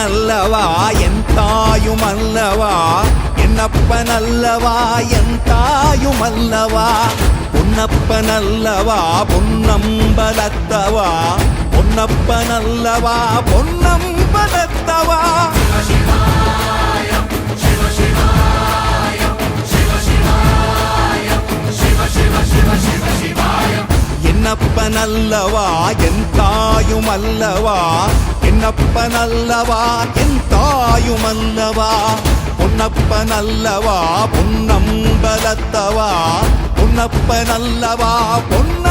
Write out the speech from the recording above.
பொன்னப்பனல்லவா என் தாயுமல்லவா என்னப்பனல்லவா என் தாயுமல்லவா பொன்னப்பனல்லவா பொன்னம்பலத்தவா பொன்னப்பனல்லவா பொன்னம்பலத்தவா என்னப்பனல்லவா என் தாயுமல்லவா என்னப்பனல்லவா என் தாயுமல்லவா பொன்னப்பனல்லவா பொன்னம்பலத்தவா பொன்னப்பனல்லவா பொன்ன